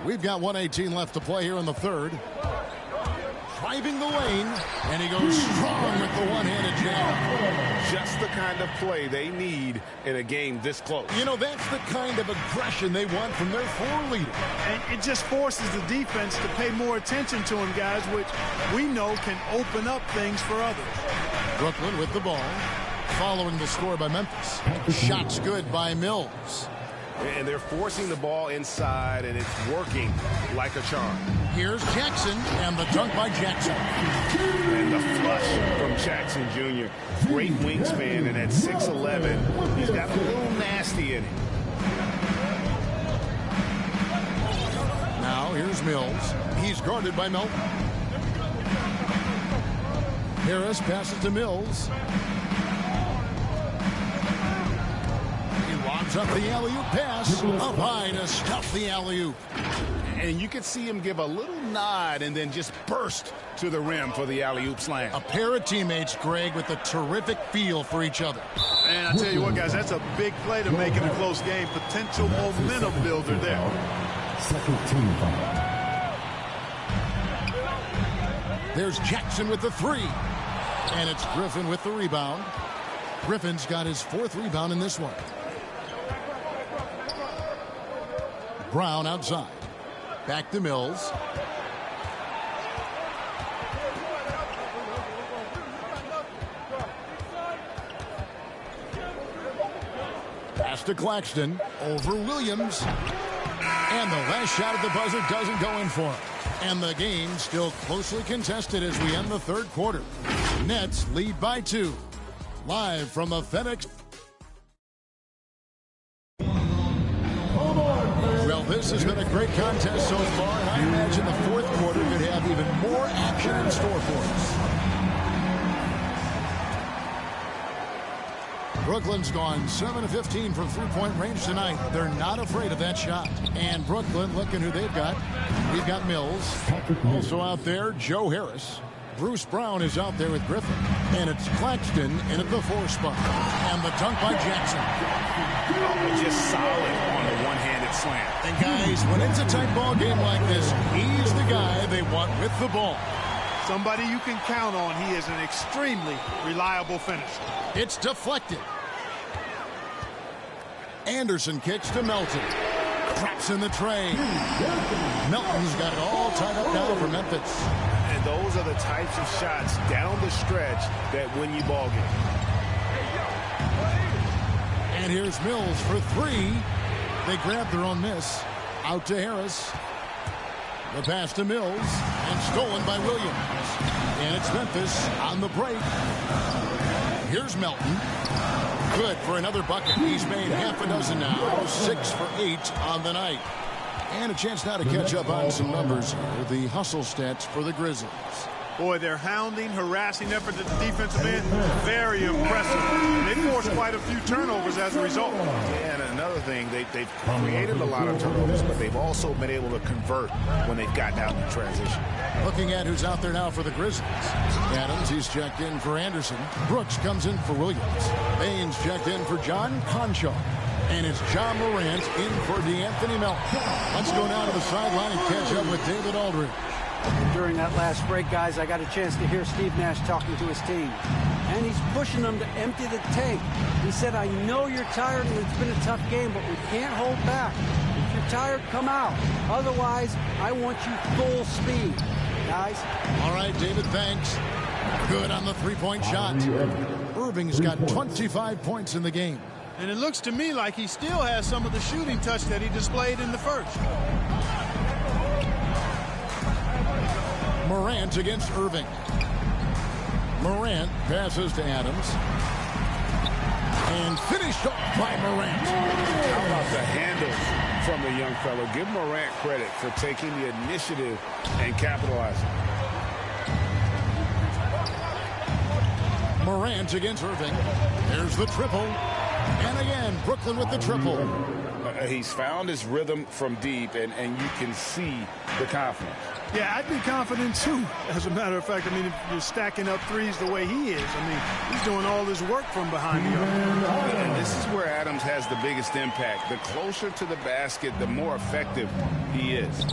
[SPEAKER 2] We've got 1:18 left to play here in the third. Driving the lane, and he goes strong with the one-handed jam.
[SPEAKER 4] Just the kind of play they need in a game this close.
[SPEAKER 2] You know, that's the kind of aggression they want from their floor leader.
[SPEAKER 5] And it just forces the defense to pay more attention to him, guys, which we know can open up things for others.
[SPEAKER 2] Brooklyn with the ball, following the score by Memphis. Shots good by Mills.
[SPEAKER 4] And they're forcing the ball inside, and it's working like a charm.
[SPEAKER 2] Here's Jackson, and the dunk by Jackson.
[SPEAKER 4] And the flush from Jackson Jr. Great wingspan, and at 6'11", he's got a little nasty in him.
[SPEAKER 2] Now here's Mills. He's guarded by Melton. Harris passes to Mills. Up the alley-oop pass, up high to stuff the alley-oop.
[SPEAKER 4] And you could see him give a little nod and then just burst to the rim for the alley-oop slam.
[SPEAKER 2] A pair of teammates, Greg, with a terrific feel for each other.
[SPEAKER 5] And I tell you what, guys, that's a big play to make it a close game. Potential momentum builder there.
[SPEAKER 6] Second team foul.
[SPEAKER 2] There's Jackson with the 3. And it's Griffin with the rebound. Griffin's got his 4th rebound in this one. Brown outside. Back to Mills. Pass to Claxton. Over Williams. And the last shot at the buzzer doesn't go in for him. And the game still closely contested as we end the third quarter. Nets lead by 2. Live from the FedEx. Well, this has been a great contest so far, and I imagine the fourth quarter could have even more action in store for us. Brooklyn's gone 7 of 15 from three-point range tonight. They're not afraid of that shot. And Brooklyn, looking who they've got. We've got Mills. Also out there, Joe Harris. Bruce Brown is out there with Griffin. And it's Claxton in at the 4 spot. And the dunk by Jackson.
[SPEAKER 4] Just solid on the one-handed slam.
[SPEAKER 2] And guys, when it's a tight ball game like this, he's the guy they want with the ball.
[SPEAKER 5] Somebody you can count on. He is an extremely reliable finisher.
[SPEAKER 2] It's deflected. Anderson kicks to Melton. Traps in the tray. Melton's got it all tied up now for Memphis.
[SPEAKER 4] And those are the types of shots down the stretch that win you ball games.
[SPEAKER 2] And here's Mills for 3. They grab their own miss. Out to Harris. The pass to Mills. And stolen by Williams. And it's Memphis on the break. Here's Melton. Good for another bucket. He's made half a dozen now. 6 for 8 on the night. And a chance now to catch up on some numbers with the hustle stats for the Grizzlies.
[SPEAKER 5] Boy, their hounding, harassing effort at the defensive end, very impressive. They forced quite a few turnovers as a result.
[SPEAKER 4] Yeah, and another thing, they've created a lot of turnovers, but they've also been able to convert when they've gotten out in transition.
[SPEAKER 2] Looking at who's out there now for the Grizzlies. Adams, he's checked in for Anderson. Brooks comes in for Williams. Baines checked in for John Concho. And it's John Morant in for DeAnthony Melton. Let's go down to the sideline and catch up with David Aldridge.
[SPEAKER 3] During that last break, guys, I got a chance to hear Steve Nash talking to his team. And he's pushing them to empty the tank. He said, I know you're tired and it's been a tough game, but we can't hold back. If you're tired, come out. Otherwise, I want you full speed, guys.
[SPEAKER 2] All right, David, thanks. Good on the three-point shot. Irving's got 25 points in the game.
[SPEAKER 5] And it looks to me like he still has some of the shooting touch that he displayed in the first.
[SPEAKER 2] Morant against Irving. Morant passes to Adams. And finished off by Morant.
[SPEAKER 4] How about the handles from the young fellow? Give Morant credit for taking the initiative and capitalizing.
[SPEAKER 2] Morant against Irving. There's the triple. And again, Brooklyn with the triple.
[SPEAKER 4] He's found his rhythm from deep, and you can see the confidence.
[SPEAKER 5] Yeah, I'd be confident, too. As a matter of fact, I mean, if you're stacking up threes the way he is, I mean, he's doing all his work from behind the arc.
[SPEAKER 4] And this is where Adams has the biggest impact. The closer to the basket, the more effective he is.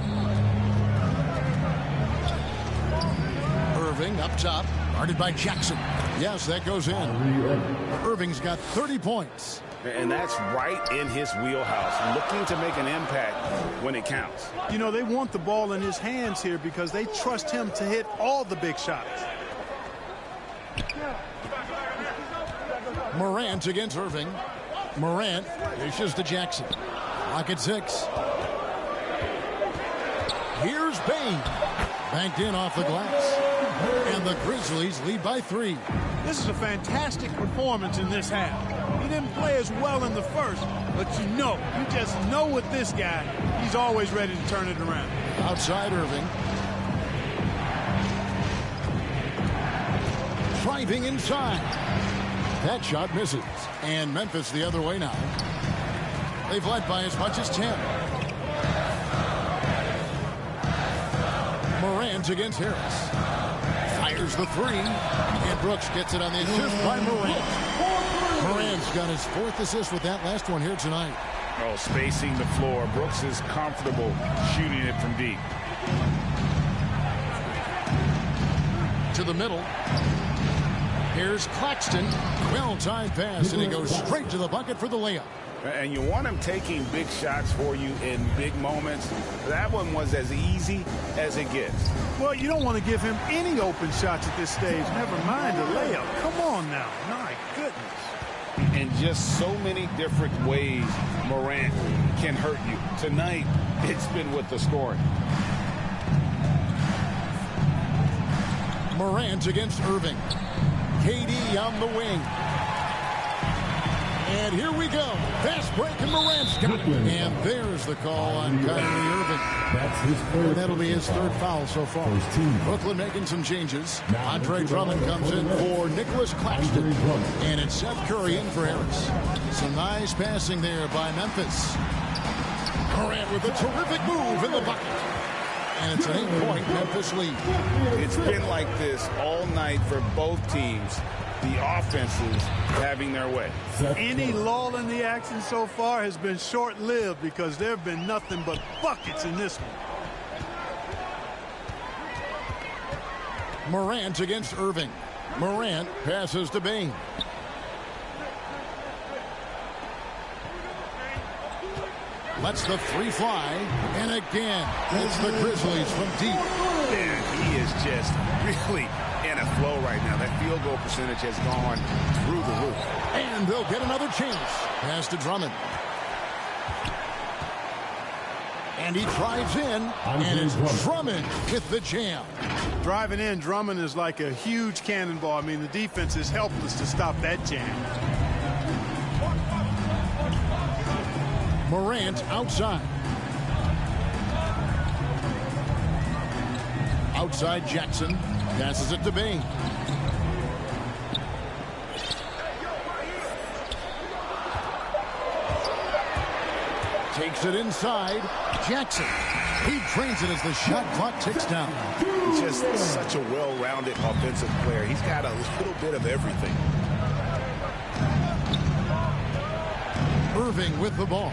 [SPEAKER 2] Irving up top, guarded by Jackson. Yes, that goes in. Irving's got 30 points.
[SPEAKER 4] And that's right in his wheelhouse, looking to make an impact when it counts.
[SPEAKER 5] You know, they want the ball in his hands here because they trust him to hit all the big shots.
[SPEAKER 2] Morant against Irving. Morant dishes to Jackson. Rocket 6. Here's Bain. Banked in off the glass. And the Grizzlies lead by 3.
[SPEAKER 5] This is a fantastic performance in this half. He didn't play as well in the first, but you just know with this guy, he's always ready to turn it around.
[SPEAKER 2] Outside Irving. Driving inside. That shot misses. And Memphis the other way now. They've led by as much as 10. Morant against Harris. Fires the 3. And Brooks gets it on the assist by Morant. Morant's got his 4th assist with that last one here tonight.
[SPEAKER 4] Oh, spacing the floor. Brooks is comfortable shooting it from deep.
[SPEAKER 2] To the middle. Here's Claxton. Well-timed pass, and he goes straight to the bucket for the layup.
[SPEAKER 4] And you want him taking big shots for you in big moments. That one was as easy as it gets.
[SPEAKER 5] Well, you don't want to give him any open shots at this stage. Never mind a layup. Come on now. My goodness.
[SPEAKER 4] In just so many different ways, Morant can hurt you. Tonight, it's been with the scoring.
[SPEAKER 2] Morant against Irving. KD on the wing. And here we go. Fast break, and Morant's got it. And there's the call on Kyrie Irving.
[SPEAKER 6] That's his third.
[SPEAKER 2] That'll be his 3rd foul so far. Brooklyn making some changes. Andre Drummond comes in for Nicholas Claxton. And it's Seth Curry in for Harris. Some nice passing there by Memphis. Morant with a terrific move in the bucket. And it's an 8-point Memphis lead.
[SPEAKER 4] It's been like this all night for both teams. The offenses having their way.
[SPEAKER 5] Any lull in the action so far has been short-lived because there have been nothing but buckets in this one.
[SPEAKER 2] Morant against Irving. Morant passes to Bain. Lets the 3 fly. And again, it's the Grizzlies from deep.
[SPEAKER 4] And he is just really in a flow right now. That field goal percentage has gone through the roof.
[SPEAKER 2] And they'll get another chance. Pass to Drummond. And he drives in, and it's Drummond with the jam.
[SPEAKER 5] Driving in, Drummond is like a huge cannonball. I mean, the defense is helpless to stop that jam.
[SPEAKER 2] Morant outside. Outside Jackson. Passes it to Bain. Takes it inside. Jackson. He drains it as the shot clock ticks down.
[SPEAKER 4] Just such a well-rounded offensive player. He's got a little bit of everything.
[SPEAKER 2] Irving with the ball.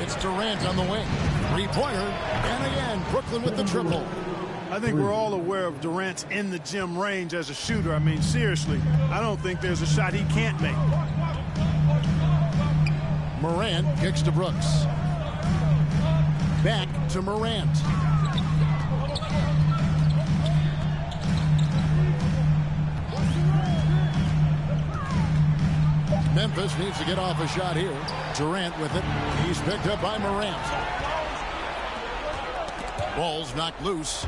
[SPEAKER 2] It's Durant on the wing. Three-pointer. And again, Brooklyn with the triple.
[SPEAKER 5] I think we're all aware of Durant's in the gym range as a shooter. I mean, seriously, I don't think there's a shot he can't make.
[SPEAKER 2] Morant kicks to Brooks. Back to Morant. Memphis needs to get off a shot here. Durant with it. He's picked up by Morant. Ball's knocked loose.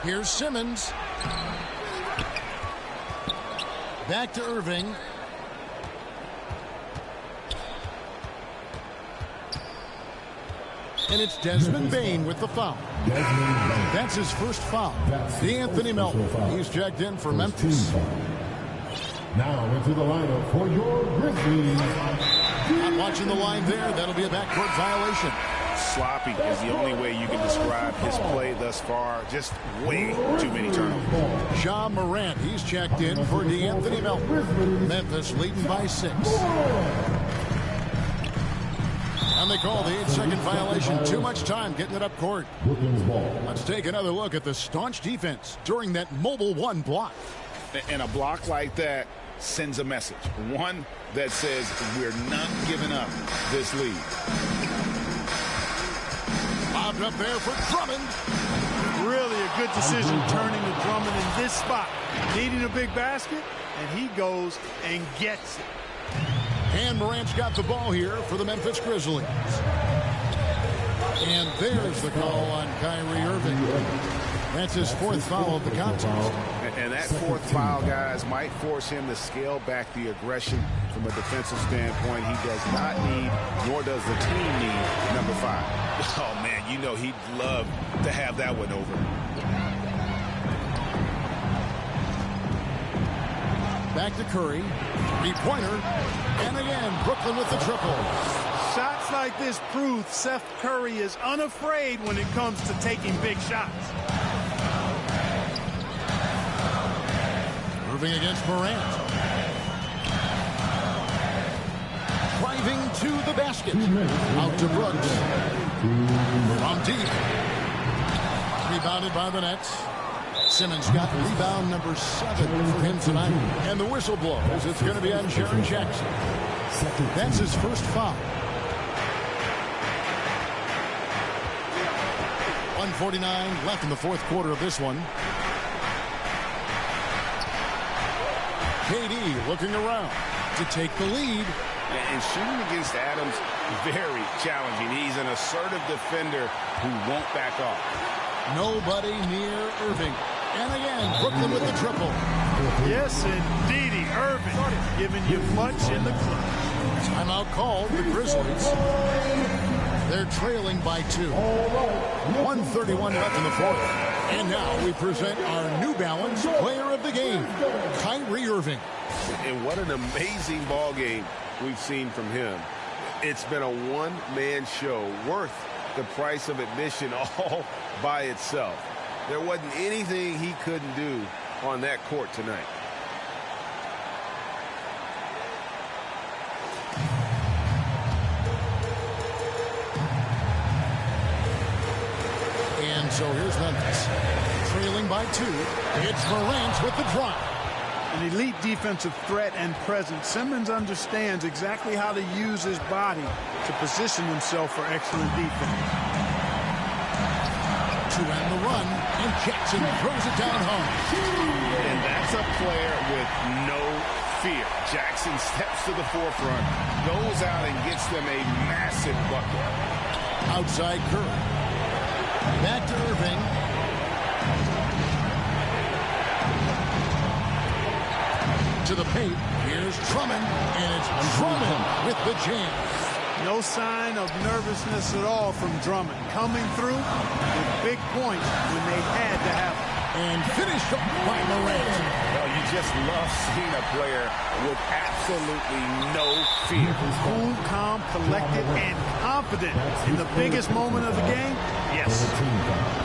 [SPEAKER 2] Here's Simmons. Back to Irving. And it's Desmond Bain with the foul. That's his first foul. D'Anthony Melton. He's checked in for Memphis.
[SPEAKER 6] Now into the lineup for your Grizzlies.
[SPEAKER 2] Not watching the line there. That'll be a backcourt violation.
[SPEAKER 4] Sloppy is the only way you can describe his play thus far. Just way too many turnovers.
[SPEAKER 2] Ja Morant, he's checked in for D'Anthony Melton. Memphis leading by 6. And they call the 8-second violation. Too much time getting it up court. Let's take another look at the staunch defense during that mobile 1 block.
[SPEAKER 4] And a block like that sends a message. One that says we're not giving up this lead.
[SPEAKER 2] Bobbed up there for Drummond.
[SPEAKER 5] Really a good decision turning to Drummond in this spot. Needing a big basket, and he goes and gets it.
[SPEAKER 2] And Morant's got the ball here for the Memphis Grizzlies. And there's the call on Kyrie Irving. That's his 4th foul of the contest.
[SPEAKER 4] And that 4th foul, guys, might force him to scale back the aggression from a defensive standpoint. He does not need, nor does the team need, number 5. Oh, man, you know he'd love to have that one over.
[SPEAKER 2] Back to Curry. 3-pointer. And again, Brooklyn with the triple.
[SPEAKER 5] Shots like this prove Seth Curry is unafraid when it comes to taking big shots.
[SPEAKER 2] Irving against Morant. Driving to the basket. Out to Brooks. From deep. Rebounded by the Nets. Simmons got rebound number 7 for him tonight. And the whistle blows. It's going to be on Jaren Jackson. That's his first foul. 1:49 left in the 4th quarter of this one. KD looking around to take the lead.
[SPEAKER 4] And shooting against Adams, very challenging. He's an assertive defender who won't back off.
[SPEAKER 2] Nobody near Irving. And again, Brooklyn with the triple.
[SPEAKER 5] Yes, indeedy. Irving giving you much in the club.
[SPEAKER 2] Timeout called, the Grizzlies. They're trailing by 2. 1:31 left in the 4th. And now we present our New Balance player of the game, Kyrie Irving.
[SPEAKER 4] And what an amazing ball game we've seen from him. It's been a one-man show worth the price of admission all by itself. There wasn't anything he couldn't do on that court tonight.
[SPEAKER 2] And so here's Memphis. Trailing by 2. It's Morant with the drive.
[SPEAKER 5] An elite defensive threat and presence. Simmons understands exactly how to use his body to position himself for excellent defense.
[SPEAKER 2] to end the run, and Jackson throws it down home.
[SPEAKER 4] And that's a player with no fear. Jackson steps to the forefront, goes out and gets them a massive bucket.
[SPEAKER 2] Outside Curry. Back to Irving. To the paint. Here's Drummond, and it's Drummond with the jam.
[SPEAKER 5] No sign of nervousness at all from Drummond. Coming through with big points when they had to have them.
[SPEAKER 2] And finished off by Morant.
[SPEAKER 4] Well, you just love seeing a player with absolutely no fear.
[SPEAKER 5] Cool, calm, collected, and confident in the biggest moment of the game. Yes.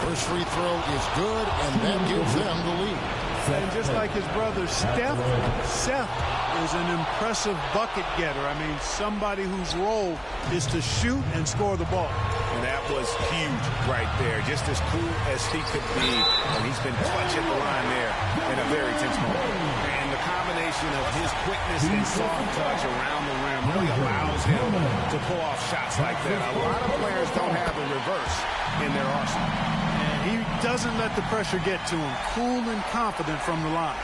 [SPEAKER 2] First free throw is good, and that gives them the lead.
[SPEAKER 5] And just like his brother Seth is an impressive bucket getter. I mean, somebody whose role is to shoot and score the ball.
[SPEAKER 4] And that was huge right there. Just as cool as he could be. And he's been clutch at the line there in a very tense moment. And the combination of his quickness and soft touch around the rim really allows him to pull off shots like that. A lot of players don't have a reverse in their arsenal.
[SPEAKER 5] He doesn't let the pressure get to him. Cool and confident from the line.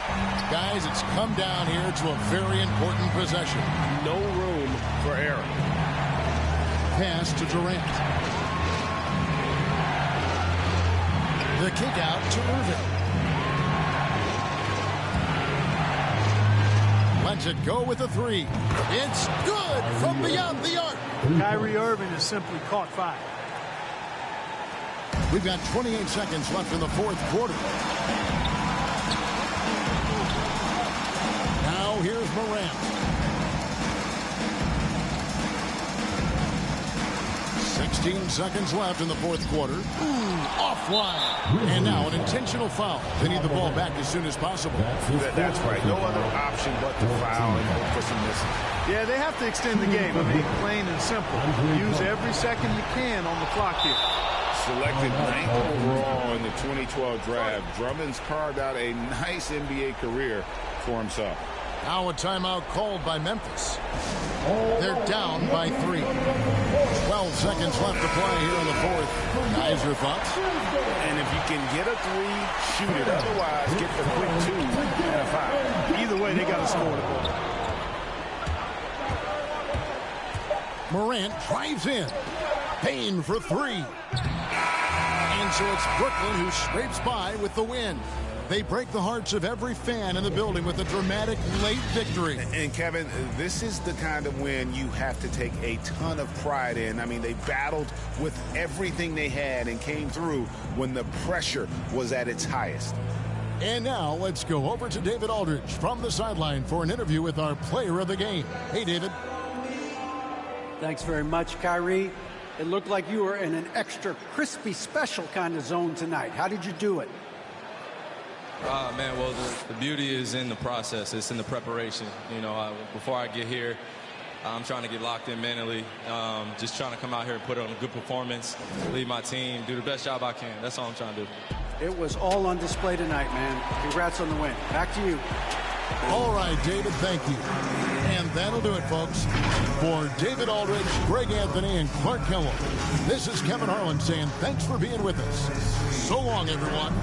[SPEAKER 2] Guys, it's come down here to a very important possession.
[SPEAKER 4] No room for error.
[SPEAKER 2] Pass to Durant. The kick out to Irving. Lets it go with a three. It's good from beyond the arc.
[SPEAKER 5] Kyrie Irving has simply caught fire.
[SPEAKER 2] We've got 28 seconds left in the fourth quarter. Now here's Morant. 16 seconds left in the fourth quarter. Offline. And now an intentional foul. They need the ball back as soon as possible.
[SPEAKER 4] That's right. No other option but to foul and hope for some missing.
[SPEAKER 5] Yeah, they have to extend the game. I mean, plain and simple. Use every second you can on the clock here.
[SPEAKER 4] Selected 9th overall in the 2012 draft, Drummond's carved out a nice NBA career for himself.
[SPEAKER 2] Now a timeout called by Memphis. They're down by 3. 12 seconds left to play here in the fourth. Guys, your thoughts?
[SPEAKER 4] And if you can get a 3, shoot it. Otherwise, get the quick 2 and a 5.
[SPEAKER 5] Either way, they got to score the ball.
[SPEAKER 2] Morant drives in. Payne for 3. And so it's Brooklyn who scrapes by with the win. They break the hearts of every fan in the building with a dramatic late victory.
[SPEAKER 4] And Kevin, this is the kind of win you have to take a ton of pride in. I mean, they battled with everything they had and came through when the pressure was at its highest.
[SPEAKER 2] And now let's go over to David Aldridge from the sideline for an interview with our player of the game. Hey, David.
[SPEAKER 3] Thanks very much, Kyrie. It looked like you were in an extra crispy special kind of zone tonight. How did you do it?
[SPEAKER 10] Man, well, the beauty is in the process. It's in the preparation. You know, before I get here, I'm trying to get locked in mentally. Just trying to come out here and put on a good performance, lead my team, do the best job I can. That's all I'm trying to do.
[SPEAKER 3] It was all on display tonight, man. Congrats on the win. Back to you.
[SPEAKER 2] All right, David, thank you. And that'll do it, folks. For David Aldridge, Greg Anthony, and Clark Kellogg, this is Kevin Harlan saying thanks for being with us. So long, everyone.